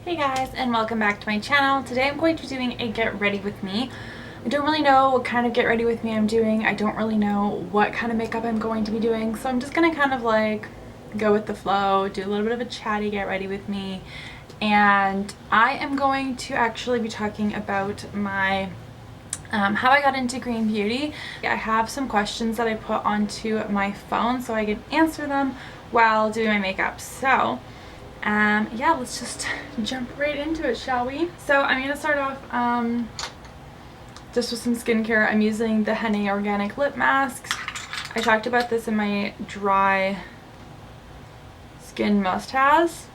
Hey guys, and welcome back to my channel. Today I'm going to be doing a get ready with me. I don't really know what kind of get ready with me I'm doing. I don't really know what kind of makeup I'm going to be doing, so I'm just gonna kind of like go with the flow, do a little bit of a chatty get ready with me. And I am going to actually be talking about my how I got into green beauty. I have some questions that I put onto my phone so I can answer them while doing my makeup. So yeah, let's just jump right into it, shall we? So I'm gonna start off just with some skincare. I'm using the Henné Organic Lip Masks. I talked about this in my dry skin must-haves.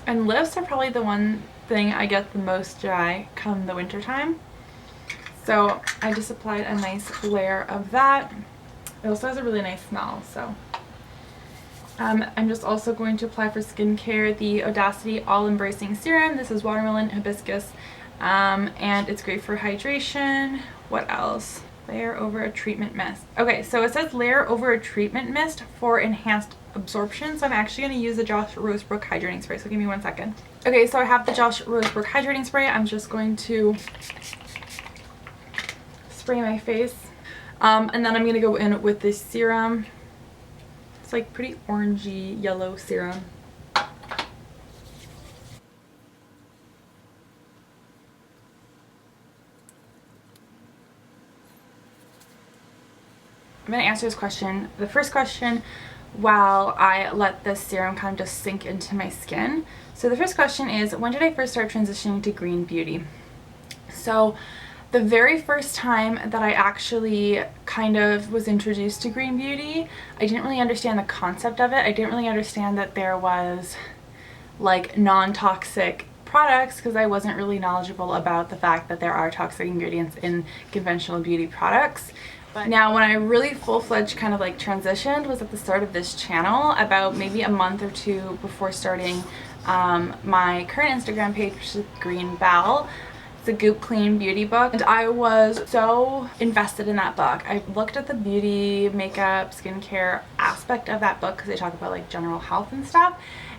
And lips are probably the one thing I get the most dry come the winter time. So I just applied a nice layer of that. It also has a really nice smell, so I'm just also going to apply for skincare the Audacity All Embracing Serum. This is watermelon hibiscus, and it's great for hydration. What else? Layer over a treatment mist. Okay, so it says layer over a treatment mist for enhanced absorption. So I'm actually going to use the Josh Rosebrook hydrating spray. So give me 1 second. Okay, so I have the Josh Rosebrook hydrating spray. I'm just going to spray my face, and then I'm going to go in with this serum. It's like pretty orangey yellow serum. I'm going to answer this question, the first question, while I let this serum kind of just sink into my skin. So the first question is, when did I first start transitioning to green beauty? So the very first time that I actually kind of was introduced to green beauty, I didn't really understand the concept of it. I didn't really understand that there was like non-toxic products because I wasn't really knowledgeable about the fact that there are toxic ingredients in conventional beauty products. But now when I really full-fledged kind of like transitioned was at the start of this channel, about maybe a month or two before starting my current Instagram page, which is Green Belle. The Goop Clean Beauty book, and I was so invested in that book. I looked at the beauty, makeup, skincare aspect of that book because they talk about like general health and stuff,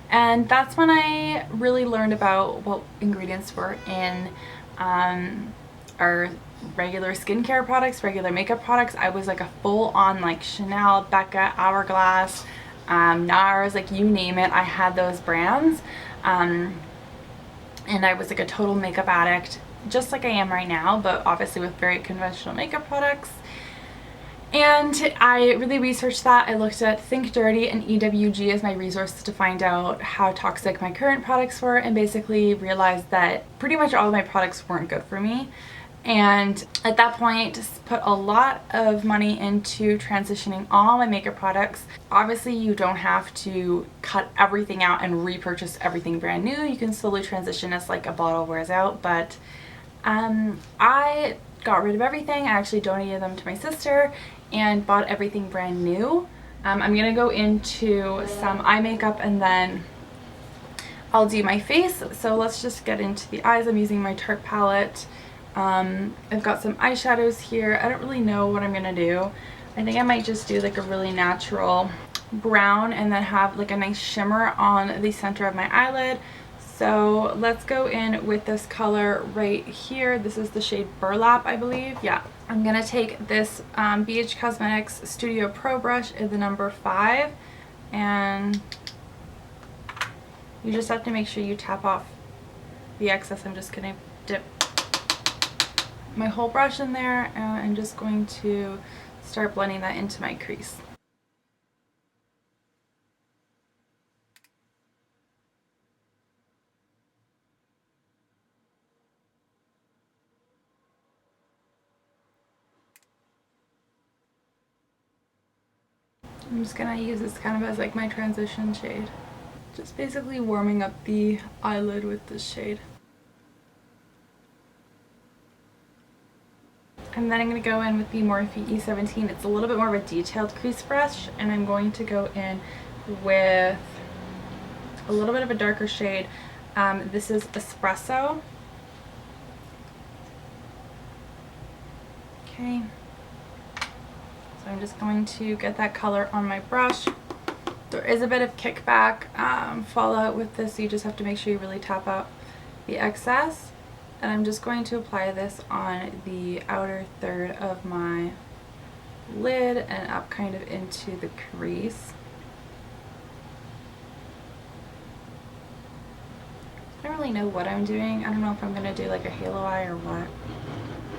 and that's when I really learned about what ingredients were in our regular skincare products, regular makeup products. I was like a full-on like Chanel, Becca, Hourglass, NARS, like you name it, I had those brands, and I was like a total makeup addict, just like I am right now, but obviously with very conventional makeup products. And I really researched that. I looked at Think Dirty and EWG as my resources to find out how toxic my current products were, and basically realized that pretty much all of my products weren't good for me. And at that point, just put a lot of money into transitioning all my makeup products. Obviously, you don't have to cut everything out and repurchase everything brand new. You can slowly transition as like a bottle wears out, but I got rid of everything. I actually donated them to my sister and bought everything brand new. I'm gonna go into some eye makeup and then I'll do my face. So let's just get into the eyes. I'm using my Tarte palette. I've got some eyeshadows here. I don't really know what I'm gonna do. I think I might just do like a really natural brown and then have like a nice shimmer on the center of my eyelid. So let's go in with this color right here. This is the shade Burlap, I believe. Yeah. I'm gonna take this BH Cosmetics Studio Pro brush in the number 5, and you just have to make sure you tap off the excess. I'm just gonna dip my whole brush in there, and I'm just going to start blending that into my crease. I'm just gonna use this kind of as like my transition shade. Just basically warming up the eyelid with this shade. And then I'm going to go in with the Morphe E17. It's a little bit more of a detailed crease brush, and I'm going to go in with a little bit of a darker shade. This is Espresso. Okay. So I'm just going to get that color on my brush There is a bit of kickback fallout with this, so you just have to make sure you really tap out the excess. And I'm just going to apply this on the outer third of my lid and up kind of into the crease. I don't really know what I'm doing. I don't know if I'm going to do like a halo eye or what.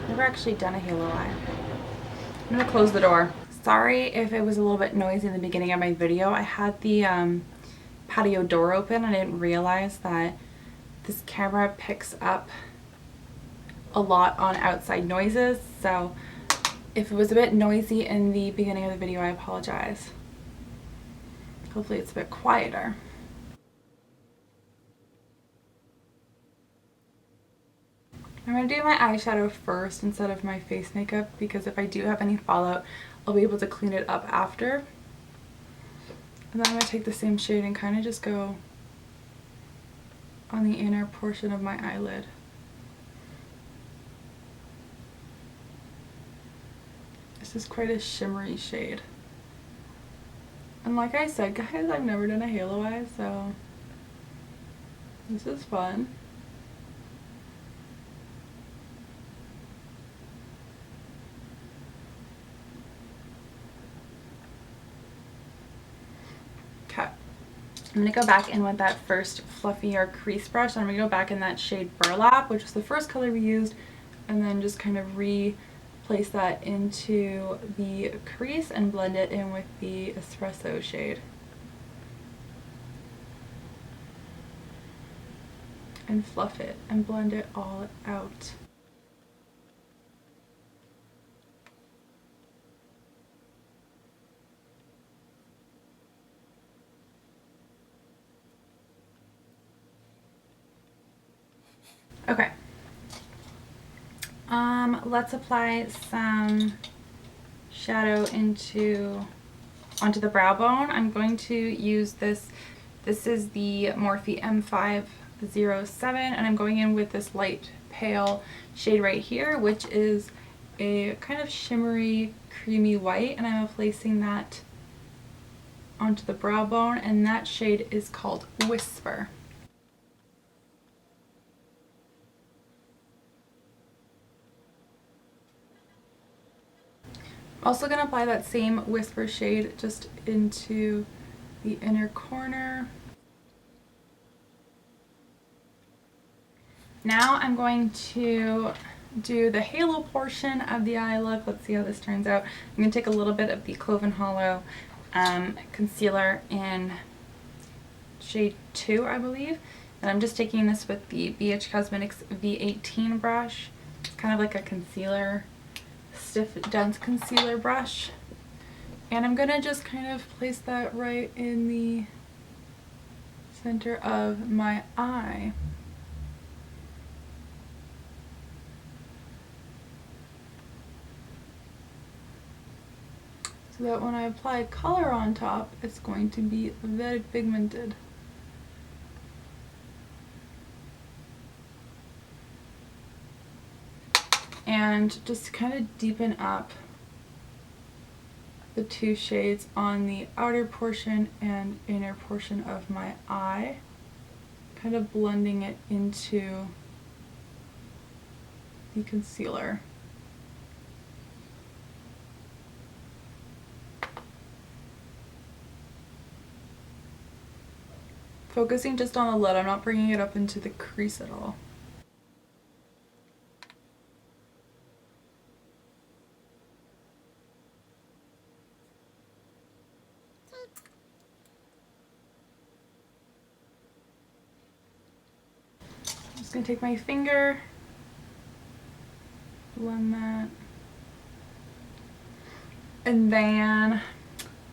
I've never actually done a halo eye. I'm going to close the door. Sorry if it was a little bit noisy in the beginning of my video. I had the patio door open and I didn't realize that this camera picks up a lot on outside noises, so if it was a bit noisy in the beginning of the video, I apologize. Hopefully it's a bit quieter. I'm going to do my eyeshadow first instead of my face makeup, because if I do have any fallout, I'll be able to clean it up after. And then I'm going to take the same shade and kind of just go on the inner portion of my eyelid. This is quite a shimmery shade. And like I said, guys, I've never done a halo eye, so this is fun. Okay. I'm going to go back in with that first fluffier crease brush. I'm going to go back in that shade Burlap, which was the first color we used, and then just kind of place that into the crease and blend it in with the espresso shade. And fluff it and blend it all out. Okay. Let's apply some shadow onto the brow bone. I'm going to use this. This is the Morphe M507, and I'm going in with this light pale shade right here, which is a kind of shimmery, creamy white, and I'm placing that onto the brow bone, and that shade is called Whisper. I'm also going to apply that same Whisper shade just into the inner corner. Now I'm going to do the halo portion of the eye look. Let's see how this turns out. I'm going to take a little bit of the Cloven Hollow concealer in shade 2, I believe. And I'm just taking this with the BH Cosmetics V18 brush. It's kind of like a concealer, stiff, dense concealer brush. And I'm going to just kind of place that right in the center of my eye. So that when I apply color on top, it's going to be very pigmented. And just to kind of deepen up the two shades on the outer portion and inner portion of my eye, kind of blending it into the concealer. Focusing just on the lid, I'm not bringing it up into the crease at all. I'm just going to take my finger, blend that, and then I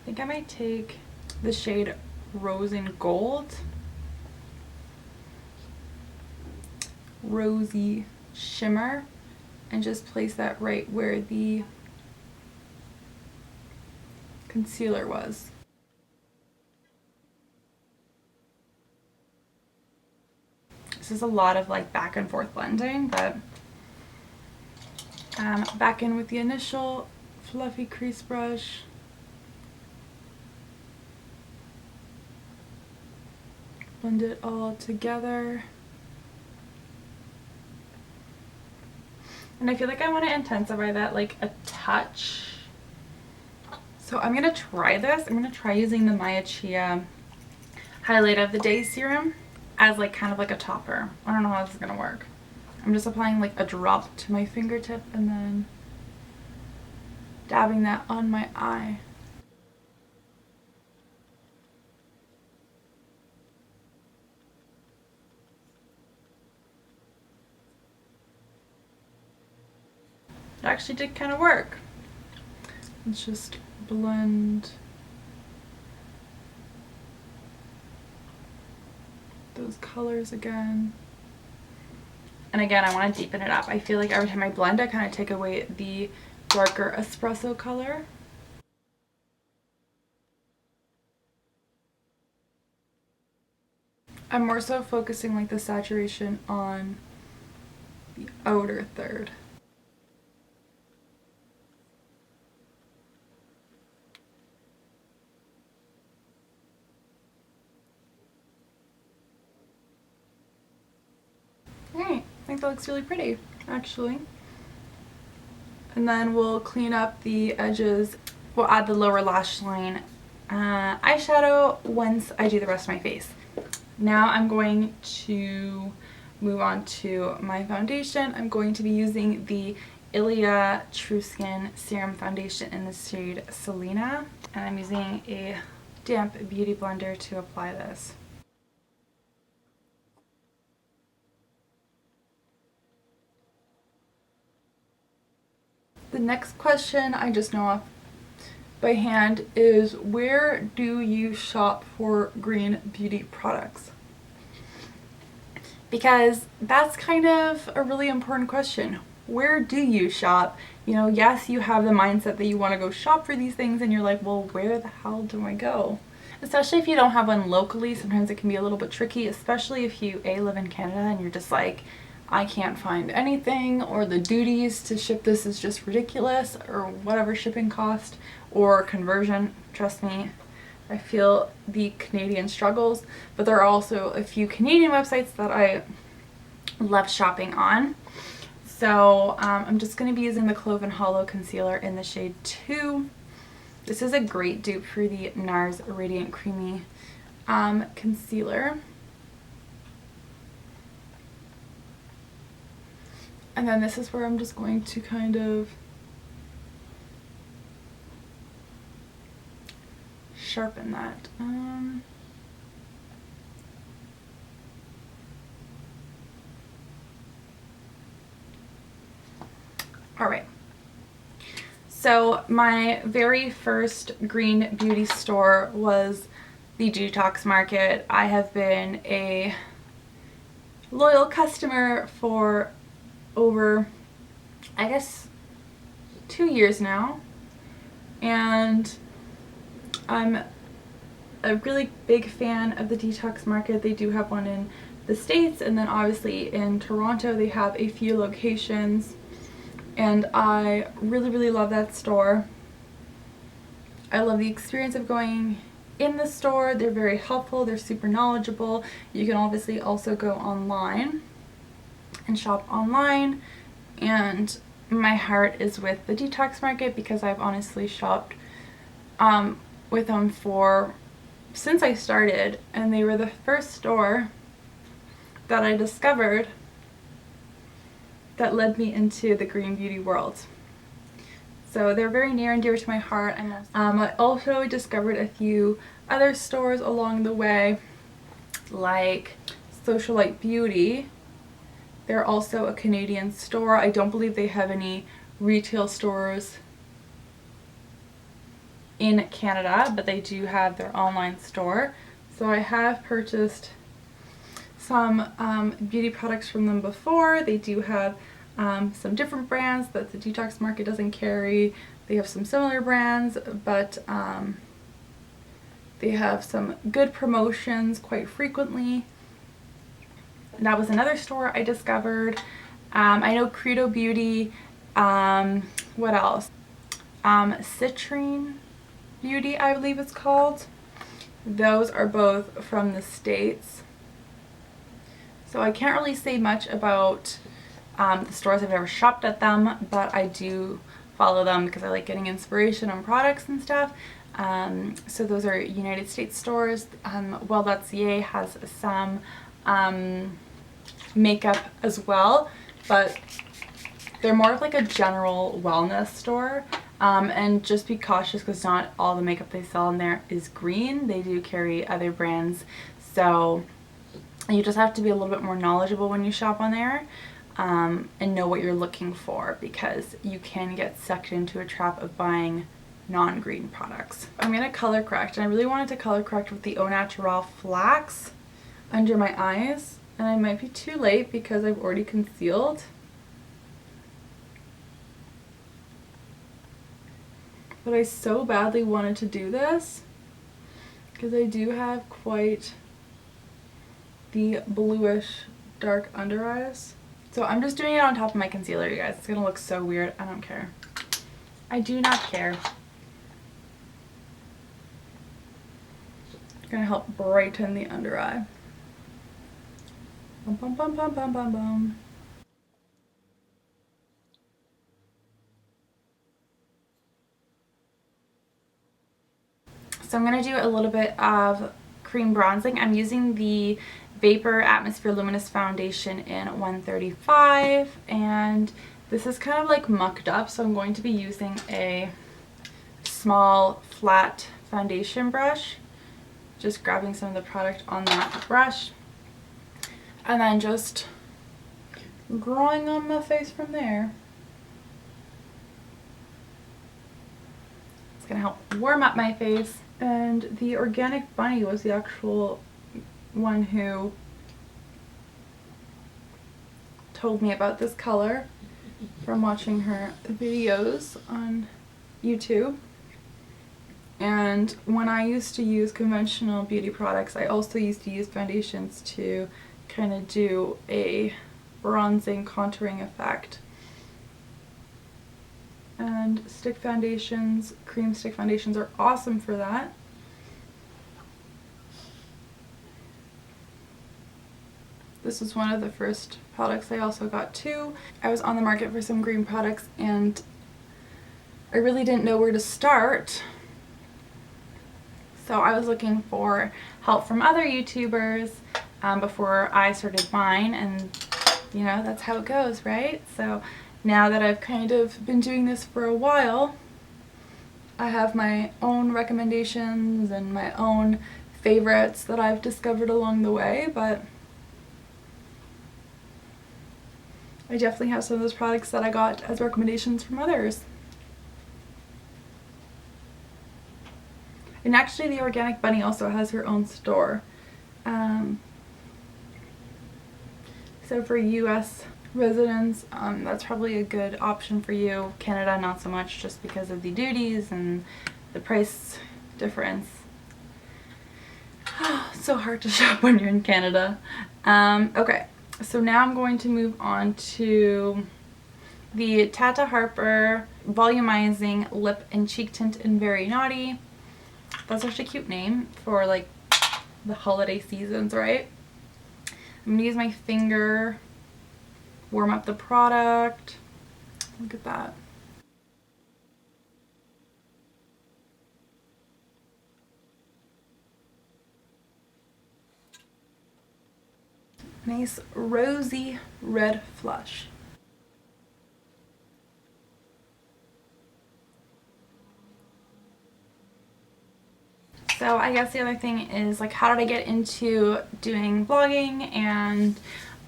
think I might take the shade Rose and Gold, rosy shimmer, and just place that right where the concealer was. This is a lot of like back and forth blending, but back in with the initial fluffy crease brush. blend it all together. And I feel like I want to intensify that like a touch. So I'm going to try this. I'm going to try using the Maya Chia Highlight of the Day serum as like kind of like a topper. I don't know how this is going to work. I'm just applying like a drop to my fingertip and then dabbing that on my eye. It actually did kind of work. Let's just blend those colors again. And again, I want to deepen it up. I feel like every time I blend, I kind of take away the darker espresso color. I'm more so focusing like the saturation on the outer third. Alright, I think that looks really pretty, actually. And then we'll clean up the edges. We'll add the lower lash line eyeshadow once I do the rest of my face. Now I'm going to move on to my foundation. I'm going to be using the Ilia True Skin Serum Foundation in the shade Selena. And I'm using a damp beauty blender to apply this. The next question I just know off by hand is, where do you shop for green beauty products? Because that's kind of a really important question. Where do you shop? You know, yes, you have the mindset that you want to go shop for these things and you're like, well, where the hell do I go? Especially if you don't have one locally, sometimes it can be a little bit tricky, especially if you live in Canada and you're just like, I can't find anything, or the duties to ship this is just ridiculous, or whatever shipping cost or conversion. Trust me, I feel the Canadian struggles, but there are also a few Canadian websites that I love shopping on. So I'm just going to be using the Clove and Hollow Concealer in the shade 2. This is a great dupe for the NARS Radiant Creamy Concealer. And then this is where I'm just going to kind of sharpen that. All right. So my very first green beauty store was the Detox Market. I have been a loyal customer for over, I guess, 2 years now, and I'm a really big fan of the Detox Market. They do have one in the States, and then obviously in Toronto they have a few locations, and I really love that store. I love the experience of going in the store. They're very helpful, they're super knowledgeable. You can obviously also go online and shop online, and my heart is with the Detox Market because I've honestly shopped with them since I started, and they were the first store that I discovered that led me into the green beauty world. So they're very near and dear to my heart. I also discovered a few other stores along the way, like Socialite Beauty. They're also a Canadian store. I don't believe they have any retail stores in Canada, but they do have their online store. So I have purchased some beauty products from them before. They do have some different brands that the Detox Market doesn't carry. They have some similar brands, but they have some good promotions quite frequently. That was another store I discovered. I know Credo Beauty, what else? Citrine Beauty, I believe it's called. Those are both from the States. So I can't really say much about the stores. I've never shopped at them, but I do follow them because I like getting inspiration on products and stuff. So those are United States stores. Well.ca has some makeup as well, but they're more of like a general wellness store. And just be cautious because not all the makeup they sell in there is green. They do carry other brands, so you just have to be a little bit more knowledgeable when you shop on there, and know what you're looking for, because you can get sucked into a trap of buying non-green products. I'm going to color correct, and I really wanted to color correct with the Au Naturel Flax under my eyes, and I might be too late because I've already concealed. But I so badly wanted to do this because I do have quite the bluish dark under eyes. So I'm just doing it on top of my concealer, you guys. It's gonna look so weird. I don't care. I do not care. It's gonna help brighten the under eye. Bum, bum, bum, bum, bum, bum, bum. So I'm going to do a little bit of cream bronzing. I'm using the Vapor Atmosphere Luminous Foundation in 135, and this is kind of like mucked up, so I'm going to be using a small flat foundation brush, just grabbing some of the product on that brush, and then just drawing on my face from there. It's going to help warm up my face. And the Organic Bunny was the actual one who told me about this color from watching her videos on YouTube. And when I used to use conventional beauty products, I also used to use foundations to kind of do a bronzing contouring effect. And stick foundations, cream stick foundations are awesome for that. This was one of the first products I also got too. I was on the market for some green products and I really didn't know where to start. So I was looking for help from other YouTubers before I started mine, and you know, that's how it goes, right? So now that I've kind of been doing this for a while, I have my own recommendations and my own favorites that I've discovered along the way, but I definitely have some of those products that I got as recommendations from others. And actually the Organic Bunny also has her own store. So for US residents, that's probably a good option for you. Canada, not so much, just because of the duties and the price difference. So hard to shop when you're in Canada. Okay, so now I'm going to move on to the Tata Harper Volumizing Lip and Cheek Tint in Very Naughty. That's such a cute name for like the holiday seasons, right? I'm going to use my finger, warm up the product. Look at that. Nice rosy red flush. So I guess the other thing is, like, how did I get into doing vlogging and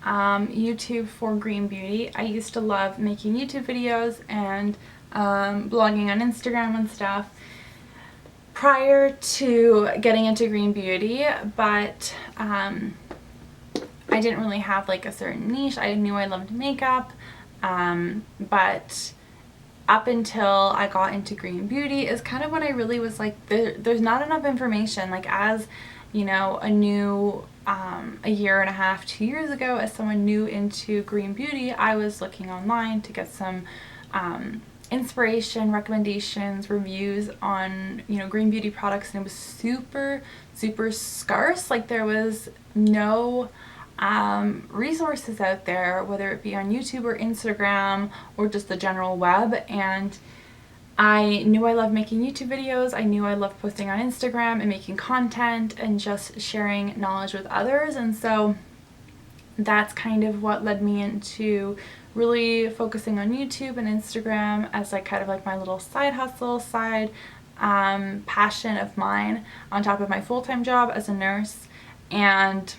YouTube for green beauty? I used to love making YouTube videos and blogging on Instagram and stuff prior to getting into green beauty, but I didn't really have like a certain niche. I knew I loved makeup, but up until I got into green beauty is kind of when I really was like, there's not enough information. Like, as you know, a new a year and a half, 2 years ago, as someone new into green beauty, I was looking online to get some inspiration, recommendations, reviews on, you know, green beauty products, and it was super, super scarce. Like there was no resources out there, whether it be on YouTube or Instagram or just the general web. And I knew I loved making YouTube videos. I knew I loved posting on Instagram and making content and just sharing knowledge with others. And so that's kind of what led me into really focusing on YouTube and Instagram as like kind of like my little side hustle, side passion of mine on top of my full-time job as a nurse. And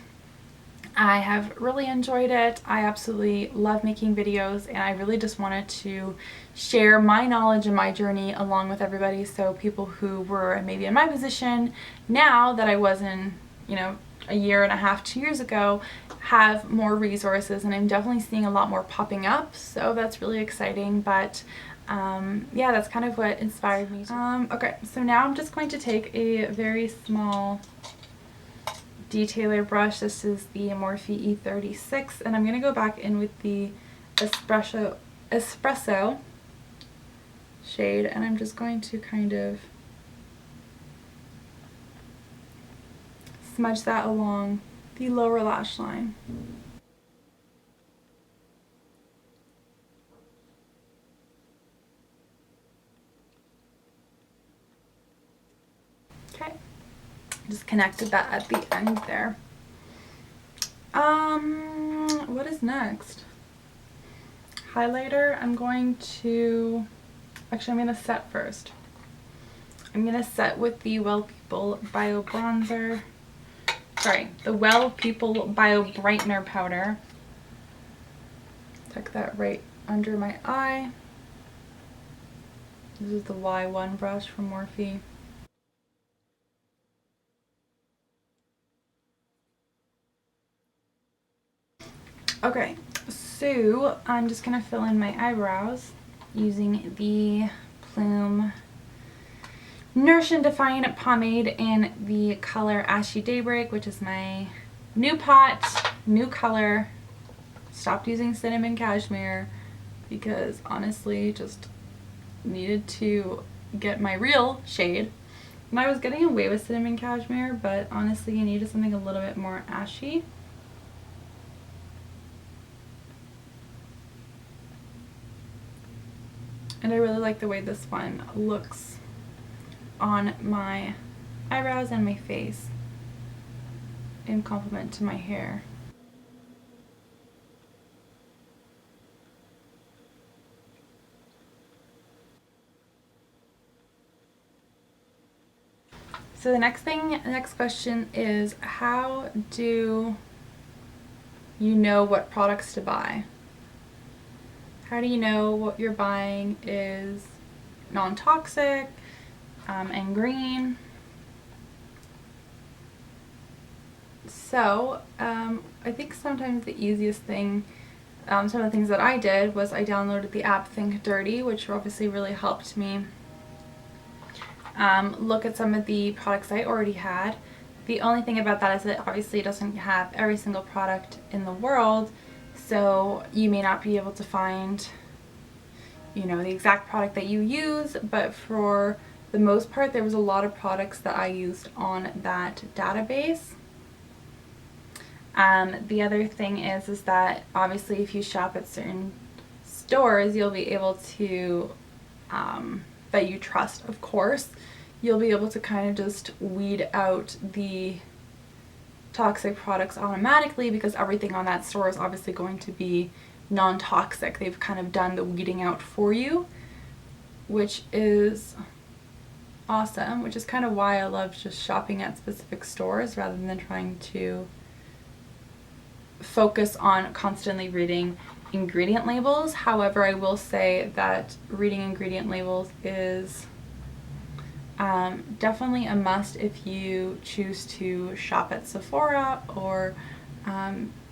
I have really enjoyed it. I absolutely love making videos, and I really just wanted to share my knowledge and my journey along with everybody, so people who were maybe in my position now that I was in, you know, a year and a half, 2 years ago, have more resources. And I'm definitely seeing a lot more popping up, so that's really exciting. But yeah, that's kind of what inspired me to. Okay, so now I'm just going to take a very small detailer brush. This is the Morphe E36, and I'm going to go back in with the espresso shade, and I'm just going to kind of smudge that along the lower lash line. Okay, just connected that at the end there. What is next? Highlighter. I'm going to set first. I'm gonna set with the Well People Bio Bronzer. Sorry, the Well People Bio Brightener powder. Tuck that right under my eye. This is the Y1 brush from Morphe. Okay, so I'm just gonna fill in my eyebrows using the Plume Nourish and Define pomade in the color Ashy Daybreak, which is my new pot, new color. Stopped using cinnamon cashmere because honestly just needed to get my real shade. And I was getting away with cinnamon cashmere, but honestly I needed something a little bit more ashy. And I really like the way this one looks on my eyebrows and my face in complement to my hair. So the next question is, how do you know what products to buy? How do you know what you're buying is non-toxic and green? So I think sometimes the easiest thing, some of the things that I did was I downloaded the app Think Dirty, which obviously really helped me look at some of the products I already had. The only thing about that is that obviously it doesn't have every single product in the world, so you may not be able to find, you know, the exact product that you use, but for the most part there was a lot of products that I used on that database. The other thing is that obviously if you shop at certain stores, you'll be able to, that you trust, of course, you'll be able to kind of just weed out the toxic products automatically, because everything on that store is obviously going to be non-toxic. They've kind of done the weeding out for you, which is awesome, which is kind of why I love just shopping at specific stores rather than trying to focus on constantly reading ingredient labels. However, I will say that reading ingredient labels is definitely a must if you choose to shop at Sephora or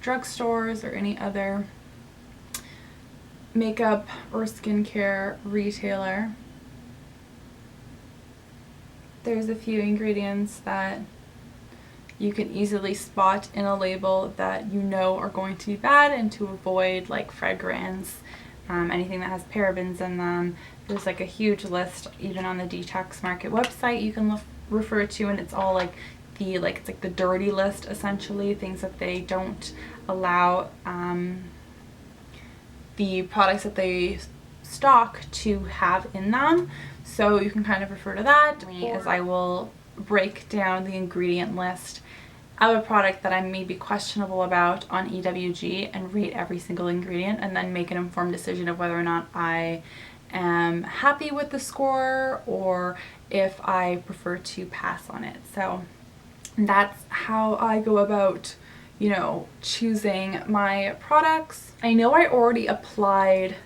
drugstores or any other makeup or skincare retailer. There's a few ingredients that you can easily spot in a label that you know are going to be bad, and to avoid like fragrance anything that has parabens in them. There's like a huge list even on the Detox Market website you can refer to, and it's all like it's like the dirty list essentially, things that they don't allow the products that they stock to have in them. So you can kind of refer to that. As I will break down the ingredient list of a product that I may be questionable about on EWG and rate every single ingredient, and then make an informed decision of whether or not I am happy with the score or if I prefer to pass on it. So that's how I go about, you know, choosing my products. I know I already applied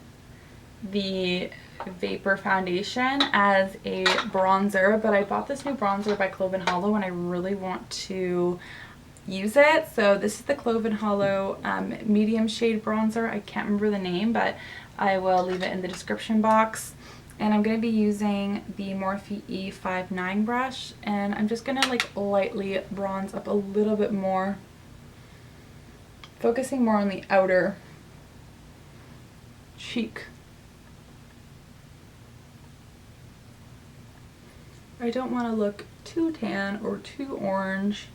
the Vapor Foundation as a bronzer, but I bought this new bronzer by Clove & Hollow and I really want to use it. So this is the Clove & Hollow medium shade bronzer. I can't remember the name, but I will leave it in the description box. And I'm going to be using the Morphe E59 brush, and I'm just going to like lightly bronze up a little bit more, focusing more on the outer cheek. I don't want to look too tan or too orange.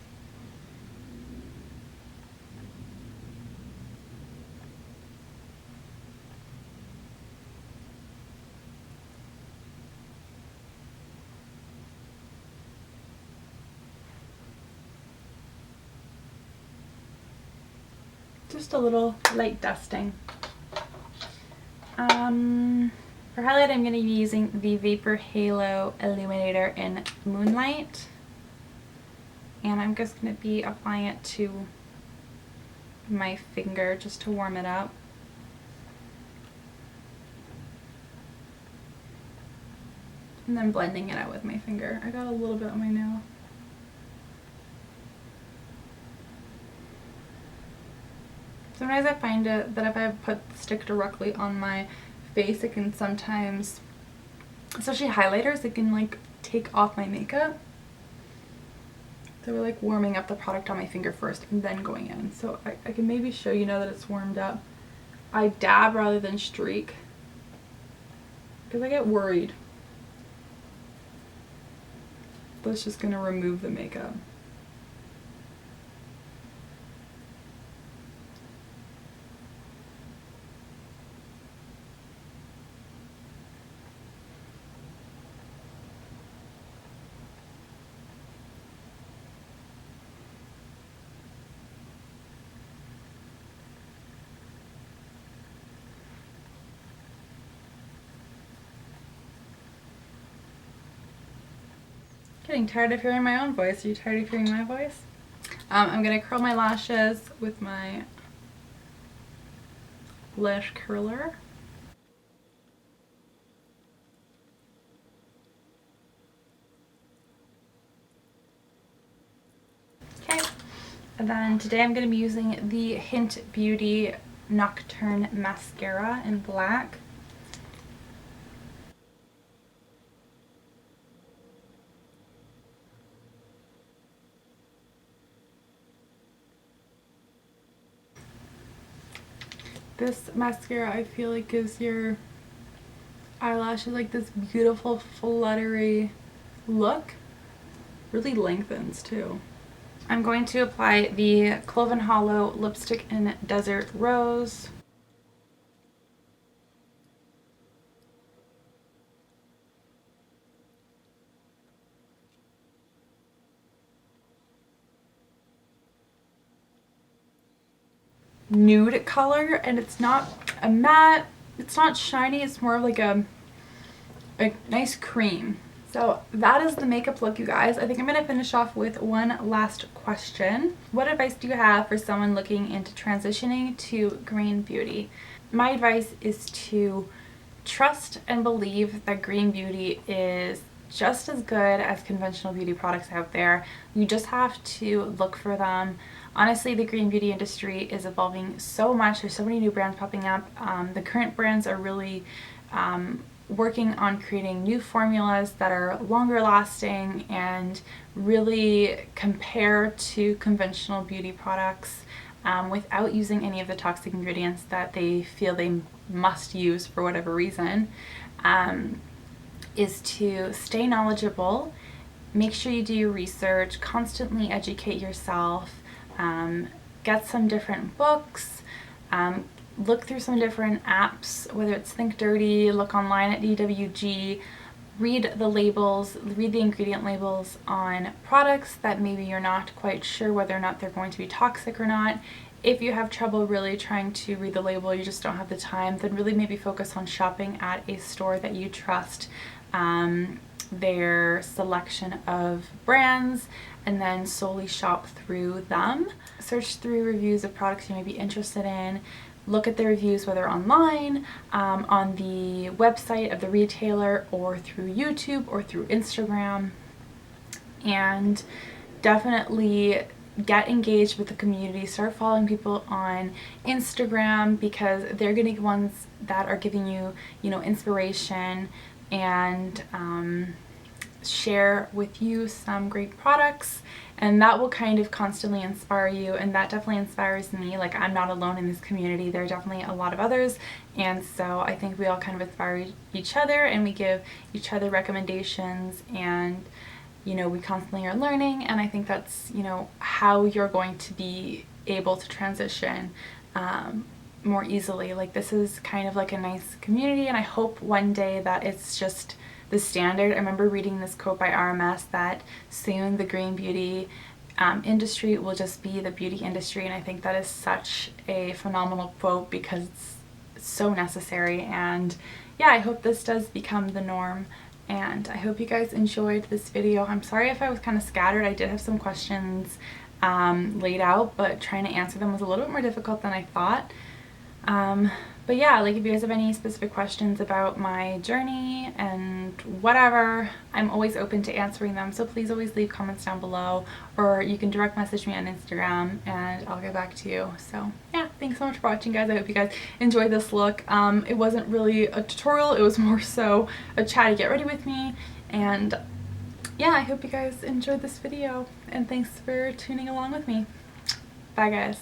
Just a little light dusting. For highlight, I'm going to be using the Vapor Halo Illuminator in Moonlight. And I'm just going to be applying it to my finger just to warm it up. And then blending it out with my finger. I got a little bit on my nail. Sometimes I find that if I put the stick directly on my face, it can sometimes, especially highlighters, it can like take off my makeup. So we're like warming up the product on my finger first and then going in. So I can maybe show you now that it's warmed up. I dab rather than streak because I get worried. That's just gonna remove the makeup. Getting tired of hearing my own voice. Are you tired of hearing my voice? I'm going to curl my lashes with my lash curler. Okay. And then today I'm going to be using the Hint Beauty Nocturne Mascara in black. This mascara I feel like gives your eyelashes like this beautiful fluttery look. Really lengthens too. I'm going to apply the Clove & Hollow lipstick in Desert Rose. Nude color, and it's not a matte, it's not shiny, it's more of like a nice cream. So that is the makeup look, you guys. I think I'm going to finish off with one last question. What advice do you have for someone looking into transitioning to green beauty? My advice is to trust and believe that green beauty is just as good as conventional beauty products out there. You just have to look for them. Honestly, the green beauty industry is evolving so much. There's so many new brands popping up. The current brands are really working on creating new formulas that are longer lasting and really compare to conventional beauty products without using any of the toxic ingredients that they feel they must use for whatever reason, is to stay knowledgeable, make sure you do your research, constantly educate yourself, get some different books, look through some different apps, whether it's Think Dirty, look online at DWG, read the labels, read the ingredient labels on products that maybe you're not quite sure whether or not they're going to be toxic or not. If you have trouble really trying to read the label, you just don't have the time, then really maybe focus on shopping at a store that you trust, their selection of brands, and then solely shop through them. Search through reviews of products you may be interested in. Look at the reviews whether online, on the website of the retailer, or through YouTube or through Instagram. And definitely get engaged with the community. Start following people on Instagram, because they're going to be ones that are giving you, inspiration and share with you some great products, and that will kind of constantly inspire you, and that definitely inspires me. Like, I'm not alone in this community, there are definitely a lot of others, and so I think we all kind of inspire each other, and we give each other recommendations, and we constantly are learning, and I think that's how you're going to be able to transition more easily. Like, this is kind of like a nice community, and I hope one day that it's just the standard. I remember reading this quote by RMS that soon the green beauty industry will just be the beauty industry, and I think that is such a phenomenal quote because it's so necessary. And yeah, I hope this does become the norm, and I hope you guys enjoyed this video. I'm sorry if I was kind of scattered. I did have some questions laid out, but trying to answer them was a little bit more difficult than I thought. But yeah, like, if you guys have any specific questions about my journey and whatever, I'm always open to answering them, so please always leave comments down below, or you can direct message me on Instagram and I'll get back to you. So yeah, thanks so much for watching, guys. I hope you guys enjoyed this look. It wasn't really a tutorial, it was more so a chatty get ready with me, and yeah, I hope you guys enjoyed this video, and thanks for tuning along with me. Bye, guys.